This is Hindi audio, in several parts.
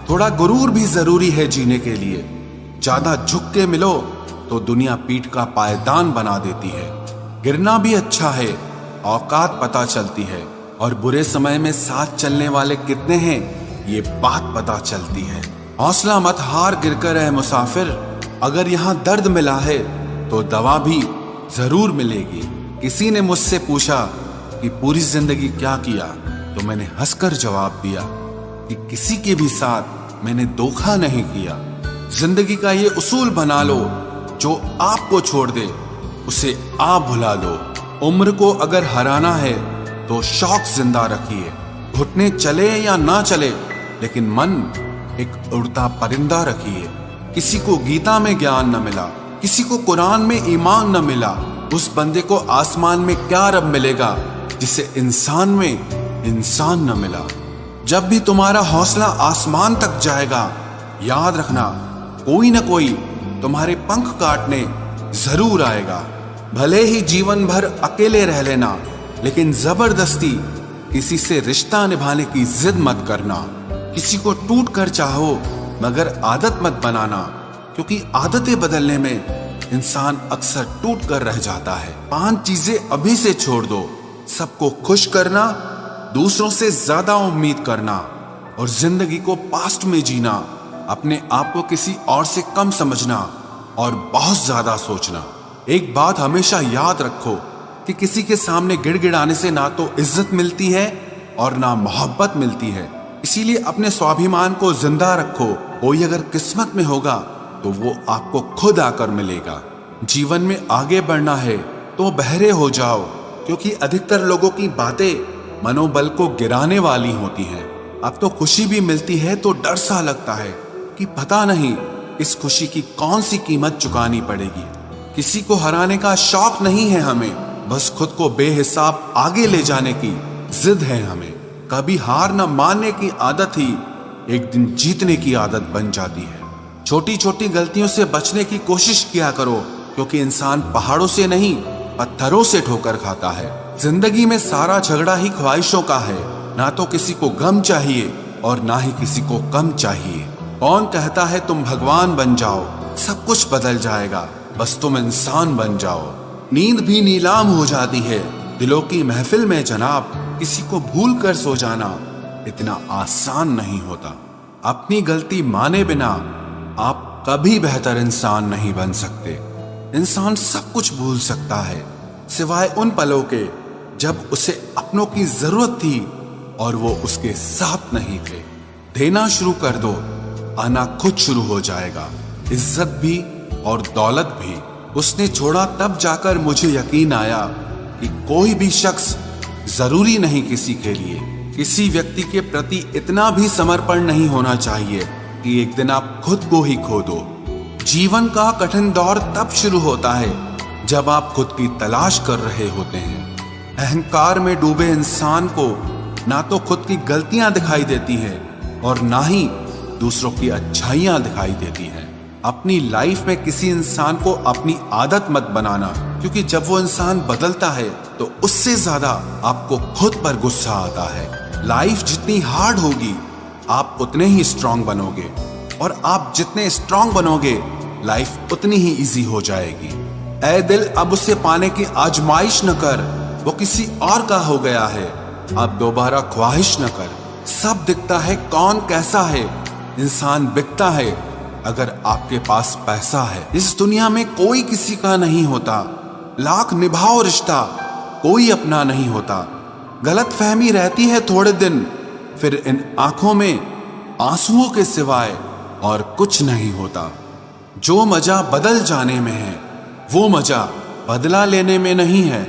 थोड़ा गुरूर भी जरूरी है जीने के लिए। ज्यादा झुक के मिलो तो दुनिया पीठ का पायदान बना देती है। गिरना भी अच्छा है, औकात पता चलती है, और बुरे समय में साथ चलने वाले कितने हैं ये बात पता चलती है। हौसला मत हार गिरकर है मुसाफिर, अगर यहाँ दर्द मिला है तो दवा भी जरूर मिलेगी। किसी ने मुझसे पूछा कि पूरी जिंदगी क्या किया, तो मैंने हंसकर जवाब दिया कि किसी के भी साथ मैंने धोखा नहीं किया। जिंदगी का ये उसूल बना लो, जो आपको छोड़ दे उसे आप भुला दो। उम्र को अगर हराना है तो शौक जिंदा रखिए। घुटने चले या ना चले, लेकिन मन एक उड़ता परिंदा रखिए। किसी को गीता में ज्ञान न मिला, किसी को कुरान में ईमान न मिला, उस बंदे को आसमान में क्या रब मिलेगा जिसे इंसान में इंसान न मिला। जब भी तुम्हारा हौसला आसमान तक जाएगा, याद रखना कोई न कोई तुम्हारे पंख काटने जरूर आएगा। भले ही जीवन भर अकेले रह लेना, लेकिन जबरदस्ती किसी से रिश्ता निभाने की जिद मत करना। किसी को टूट कर चाहो मगर आदत मत बनाना, क्योंकि आदतें बदलने में इंसान अक्सर टूट कर रह जाता है। 5 चीजें अभी से छोड़ दो। सबको खुश करना, दूसरों से ज्यादा उम्मीद करना, और जिंदगी को पास्ट में जीना। अपने आप को किसी और से कम समझना और बहुत ज्यादा सोचना। एक बात हमेशा याद रखो कि किसी के सामने गिड़गिड़ाने से ना तो इज्जत मिलती है और ना मोहब्बत मिलती है। इसीलिए अपने स्वाभिमान को जिंदा रखो। कोई अगर किस्मत में होगा तो वो आपको खुद आकर मिलेगा। जीवन में आगे बढ़ना है तो बहरे हो जाओ, क्योंकि अधिकतर लोगों की बातें मनोबल को गिराने वाली होती हैं। अब तो खुशी भी मिलती है तो डर सा लगता है कि पता नहीं इस खुशी की कौन सी कीमत चुकानी पड़ेगी। किसी को हराने का शौक नहीं है हमें, बस खुद को बेहिसाब आगे ले जाने की जिद है हमें। कभी हार न मानने की आदत ही एक दिन जीतने की आदत बन जाती है। छोटी छोटी गलतियों से बचने की कोशिश किया करो, क्योंकि इंसान पहाड़ों से नहीं पत्थरों से ठोकर खाता है। जिंदगी में सारा झगड़ा ही ख्वाहिशों का है। ना तो किसी को गम चाहिए और ना ही किसी को कम चाहिए। कौन कहता है तुम भगवान बन जाओ, सब कुछ बदल जाएगा, बस तुम इंसान बन जाओ। नींद भी नीलाम हो जाती है दिलों की महफिल में जनाब। किसी को भूल कर सो जाना इतना आसान नहीं होता। अपनी गलती माने बिना आप कभी बेहतर इंसान नहीं बन सकते। इंसान सब कुछ भूल सकता है सिवाय उन पलों के जब उसे अपनों की जरूरत थी और वो उसके साथ नहीं थे। देना शुरू कर दो, आना खुद शुरू हो जाएगा। इज्जत भी और दौलत भी उसने छोड़ा तब जाकर मुझे यकीन आया कि कोई भी शख्स जरूरी नहीं किसी के लिए। किसी व्यक्ति के प्रति इतना भी समर्पण नहीं होना चाहिए कि एक दिन आप खुद को ही खो दो। जीवन का कठिन दौर तब शुरू होता है जब आप खुद की तलाश कर रहे होते हैं। अहंकार में डूबे इंसान को ना तो खुद की गलतियां दिखाई देती हैं और ना ही दूसरों की अच्छाइयां दिखाई देती हैं। अपनी लाइफ में किसी इंसान को अपनी आदत मत बनाना, क्योंकि जब वो इंसान बदलता है तो उससे ज्यादा आपको खुद पर गुस्सा आता है। लाइफ जितनी हार्ड होगी आप उतने ही स्ट्रांग बनोगे, और आप जितने स्ट्रांग बनोगे लाइफ उतनी ही इजी हो जाएगी। ऐ दिल अब उसे पाने की आजमाइश न कर, वो किसी और का हो गया है, अब दोबारा ख्वाहिश न कर। सब दिखता है कौन कैसा है, इंसान बिकता है अगर आपके पास पैसा है। इस दुनिया में कोई किसी का नहीं होता, लाख निभाओ रिश्ता कोई अपना नहीं होता। गलत फहमी रहती है थोड़े दिन, फिर इन आंखों में आंसुओं के सिवाय और कुछ नहीं होता। जो मजा बदल जाने में है वो मजा बदला लेने में नहीं है।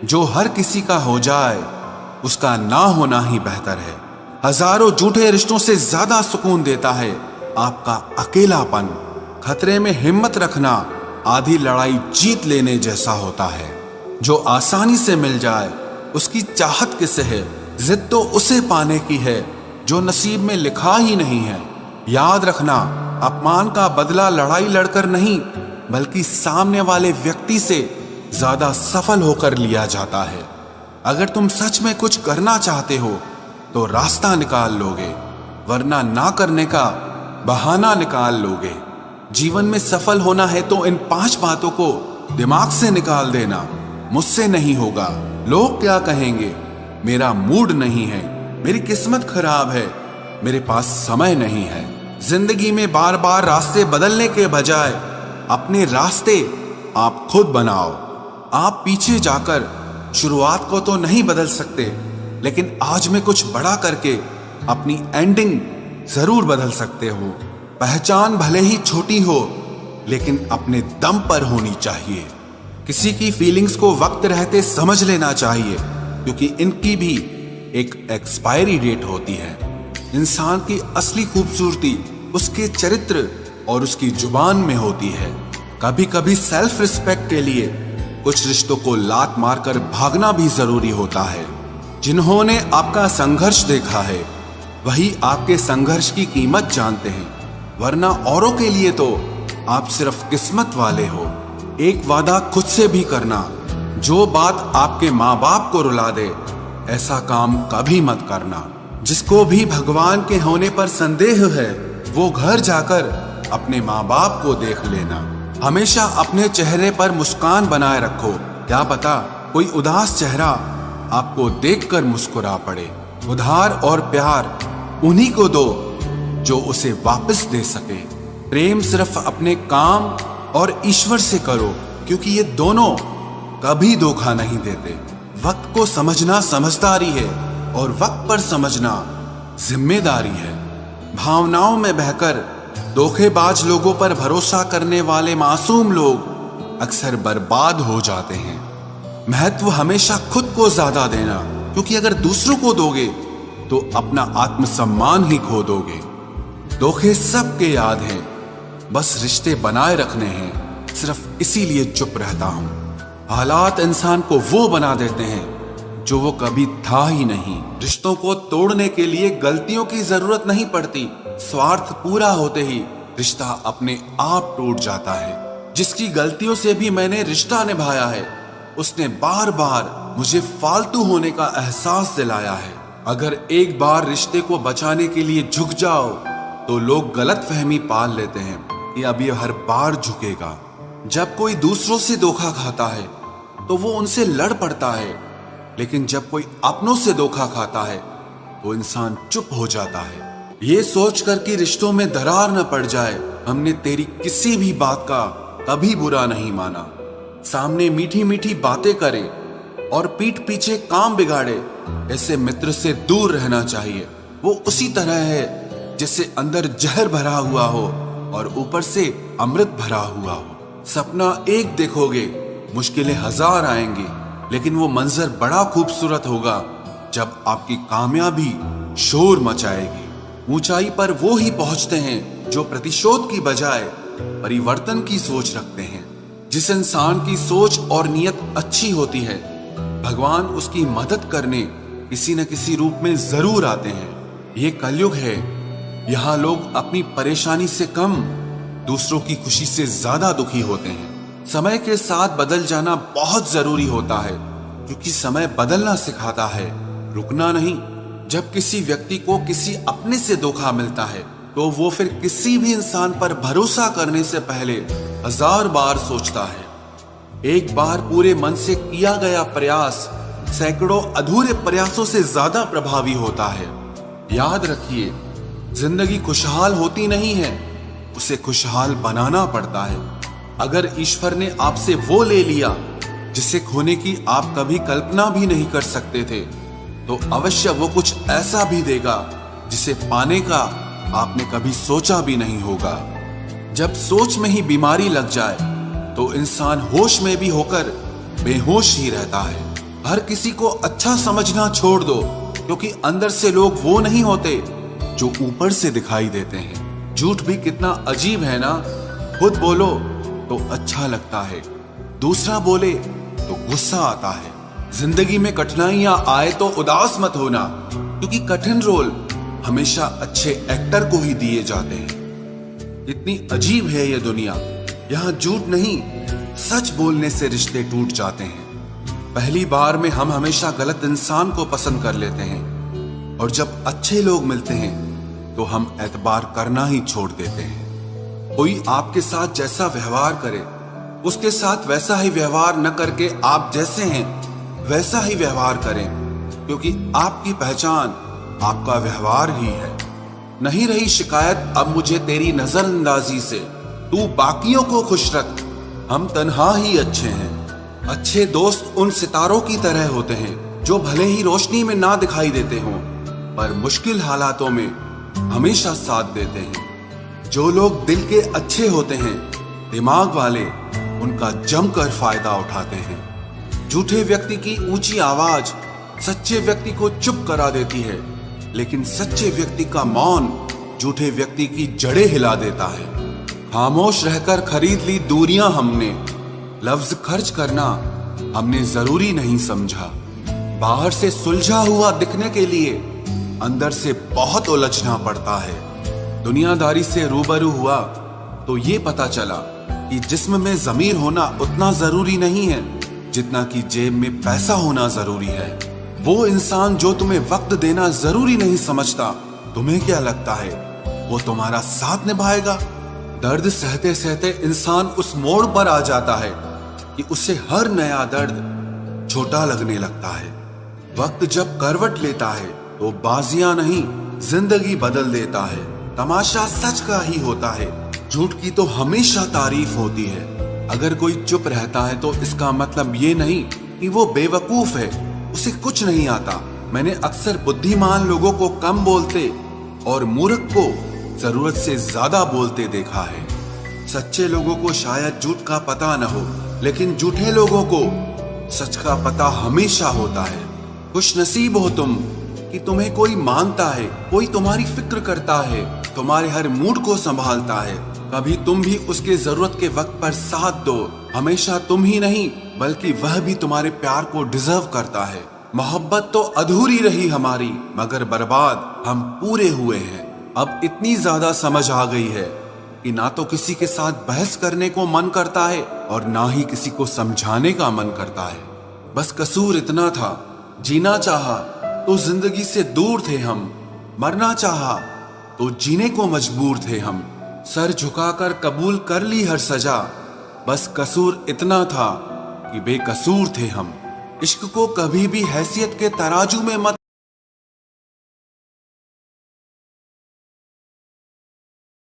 जो हर किसी का हो जाए उसका ना होना ही बेहतर है। हजारों झूठे रिश्तों से ज्यादा सुकून देता है आपका अकेलापन। खतरे में हिम्मत रखना आधी लड़ाई जीत लेने जैसा होता है। जो आसानी से मिल जाए उसकी चाहत किसे है, जिद तो उसे पाने की है जो नसीब में लिखा ही नहीं है। याद रखना, अपमान का बदला लड़ाई लड़कर नहीं बल्कि सामने वाले व्यक्ति से ज्यादा सफल होकर लिया जाता है। अगर तुम सच में कुछ करना चाहते हो तो रास्ता निकाल लोगे, वरना ना करने का बहाना निकाल लोगे। जीवन में सफल होना है तो इन 5 बातों को दिमाग से निकाल देना। मुझसे नहीं होगा, लोग क्या कहेंगे, मेरा मूड नहीं है, मेरी किस्मत खराब है, मेरे पास समय नहीं है। जिंदगी में बार बार रास्ते बदलने के बजाय अपने रास्ते आप खुद बनाओ। आप पीछे जाकर शुरुआत को तो नहीं बदल सकते, लेकिन आज में कुछ बड़ा करके अपनी एंडिंग जरूर बदल सकते हो। पहचान भले ही छोटी हो, लेकिन अपने दम पर होनी चाहिए। किसी की फीलिंग्स को वक्त रहते समझ लेना चाहिए, क्योंकि इनकी भी एक एक्सपायरी डेट होती है। इंसान की असली खूबसूरती उसके चरित्र और उसकी जुबान में होती है। कभी कभी सेल्फ रिस्पेक्ट के लिए कुछ रिश्तों को लात मारकर भागना भी जरूरी होता है। जिन्होंने आपका संघर्ष देखा है वही आपके संघर्ष की कीमत जानते हैं, वरना औरों के लिए तो आप सिर्फ किस्मत वाले हो। एक वादा खुद से भी करना, जो बात आपके माँ बाप को रुला दे ऐसा काम कभी मत करना। जिसको भी भगवान के होने पर संदेह है वो घर जाकर अपने माँ बाप को देख लेना। हमेशा अपने चेहरे पर मुस्कान बनाए रखो, क्या पता कोई उदास चेहरा आपको देखकर मुस्कुरा पड़े। उधार और प्यार उन्हीं को दो जो उसे वापस दे सके। प्रेम सिर्फ अपने काम और ईश्वर से करो, क्योंकि ये दोनों कभी धोखा नहीं देते। वक्त को समझना समझदारी है और वक्त पर समझना जिम्मेदारी है। भावनाओं में बहकर धोखेबाज लोगों पर भरोसा करने वाले मासूम लोग अक्सर बर्बाद हो जाते हैं। महत्व हमेशा खुद को ज्यादा देना, क्योंकि अगर दूसरों को दोगे तो अपना आत्मसम्मान ही खो दोगे। धोखे सबके याद हैं, बस रिश्ते बनाए रखने हैं, सिर्फ इसीलिए चुप रहता हूं। हालात इंसान को वो बना देते हैं जो वो कभी था ही नहीं। रिश्तों को तोड़ने के लिए गलतियों की जरूरत नहीं पड़ती, स्वार्थ पूरा होते ही रिश्ता अपने आप टूट जाता है। जिसकी गलतियों से भी मैंने रिश्ता निभाया है उसने बार बार मुझे फालतू होने का एहसास दिलाया है। अगर एक बार रिश्ते को बचाने के लिए झुक जाओ तो लोग गलतफहमी पाल लेते हैं कि अब ये हर बार झुकेगा। जब कोई दूसरों से धोखा खाता है तो वो उनसे लड़ पड़ता है, लेकिन जब कोई अपनों से धोखा खाता है तो इंसान चुप हो जाता है। ये सोचकर कि रिश्तों में दरार न पड़ जाए, हमने तेरी किसी भी बात का कभी बुरा नहीं माना। सामने मीठी मीठी बातें करे और पीठ पीछे काम बिगाड़े, ऐसे मित्र से दूर रहना चाहिए। वो उसी तरह है जैसे अंदर जहर भरा हुआ हो और ऊपर से अमृत भरा हुआ हो। सपना एक देखोगे, मुश्किलें 1000 आएंगी, लेकिन वो मंजर बड़ा खूबसूरत होगा जब आपकी कामयाबी शोर मचाएगी। ऊंचाई पर वो ही पहुंचते हैं जो प्रतिशोध की बजाय परिवर्तन की सोच रखते हैं। जिस इंसान की सोच और नियत अच्छी होती है, भगवान उसकी मदद करने किसी न किसी रूप में जरूर आते हैं। ये कलयुग है, यहाँ लोग अपनी परेशानी से कम दूसरों की खुशी से ज्यादा दुखी होते हैं। समय के साथ बदल जाना बहुत जरूरी होता है, क्योंकि समय बदलना सिखाता है, रुकना नहीं। जब किसी व्यक्ति को किसी अपने से धोखा मिलता है तो वो फिर किसी भी इंसान पर भरोसा करने से पहले 1000 बार सोचता है। एक बार पूरे मन से किया गया प्रयास सैकड़ों अधूरे प्रयासों से ज्यादा प्रभावी होता है। याद रखिए, जिंदगी खुशहाल होती नहीं है, उसे खुशहाल बनाना पड़ता है। अगर ईश्वर ने आपसे वो ले लिया जिसे खोने की आप कभी कल्पना भी नहीं कर सकते थे, तो अवश्य वो कुछ ऐसा भी देगा जिसे पाने का आपने कभी सोचा भी नहीं होगा। जब सोच में ही बीमारी लग जाए तो इंसान होश में भी होकर बेहोश ही रहता है। हर किसी को अच्छा समझना छोड़ दो, क्योंकि अंदर से लोग वो नहीं होते जो ऊपर से दिखाई देते हैं। झूठ भी कितना अजीब है ना, खुद बोलो तो अच्छा लगता है, दूसरा बोले तो गुस्सा आता है। जिंदगी में कठिनाइयां आए तो उदास मत होना, क्योंकि कठिन रोल हमेशा अच्छे एक्टर को ही दिए जाते हैं। इतनी अजीब है ये दुनिया, यहाँ झूठ नहीं सच बोलने से रिश्ते टूट जाते हैं। पहली बार में हम हमेशा गलत इंसान को पसंद कर लेते हैं, और जब अच्छे लोग मिलते हैं तो हम एतबार करना ही छोड़ देते हैं। कोई आपके साथ जैसा व्यवहार करे, उसके साथ वैसा ही व्यवहार न करके आप जैसे हैं वैसा ही व्यवहार करें, क्योंकि आपकी पहचान आपका व्यवहार ही है। नहीं रही शिकायत अब मुझे तेरी नजरअंदाजी से, तू बाकियों को खुश रख, हम तन्हा ही अच्छे हैं। अच्छे दोस्त उन सितारों की तरह होते हैं जो भले ही रोशनी में ना दिखाई देते हों, पर मुश्किल हालातों में हमेशा साथ देते हैं। जो लोग दिल के अच्छे होते हैं, दिमाग वाले, उनका जमकर फायदा उठाते हैं। झूठे व्यक्ति की ऊंची आवाज सच्चे व्यक्ति को चुप करा देती है, लेकिन सच्चे व्यक्ति का मौन झूठे व्यक्ति की जड़ें हिला देता है। खामोश रहकर खरीद ली दूरियां हमने, लफ्ज खर्च करना हमने जरूरी नहीं समझा। बाहर से सुलझा हुआ दिखने के लिए अंदर से बहुत उलझना पड़ता है। दुनियादारी से रूबरू हुआ तो ये पता चला कि जिस्म में ज़मीर होना उतना जरूरी नहीं है जितना कि जेब में पैसा होना जरूरी है। वो इंसान जो तुम्हें वक्त देना जरूरी नहीं समझता, तुम्हें क्या लगता है वो तुम्हारा साथ निभाएगा? दर्द सहते सहते इंसान उस मोड़ पर आ जाता है कि उसे हर नया दर्द छोटा लगने लगता है। वक्त जब करवट लेता है तो बाजियां नहीं जिंदगी बदल देता है। तमाशा सच का ही होता है, झूठ की तो हमेशा तारीफ होती है। अगर कोई चुप रहता है तो इसका मतलब ये नहीं कि वो बेवकूफ है, उसे कुछ नहीं आता। मैंने अक्सर बुद्धिमान लोगों को कम बोलते और मूर्ख को जरूरत से ज्यादा बोलते देखा है। सच्चे लोगों को शायद झूठ का पता न हो, लेकिन झूठे लोगों को सच का पता हमेशा होता है। खुश नसीब हो तुम कि तुम्हें कोई मानता है, कोई तुम्हारी फिक्र करता है, तुम्हारे हर मूड को संभालता है। कभी तुम भी उसके जरूरत के वक्त पर साथ दो। हमेशा तुम ही नहीं बल्कि वह भी तुम्हारे प्यार को डिजर्व करता है। मोहब्बत तो अधूरी रही हमारी, मगर बर्बाद हम पूरे हुए हैं। अब इतनी ज्यादा समझ आ गई है कि ना तो किसी के साथ बहस करने को मन करता है और ना ही किसी को समझाने का मन करता है। बस कसूर इतना था, जीना चाहा तो जिंदगी से दूर थे हम, मरना चाहा तो जीने को मजबूर थे हम। सर झुकाकर कबूल कर ली हर सजा, बस कसूर इतना था कि बेकसूर थे हम। इश्क को कभी भी हैसियत के तराजू में मत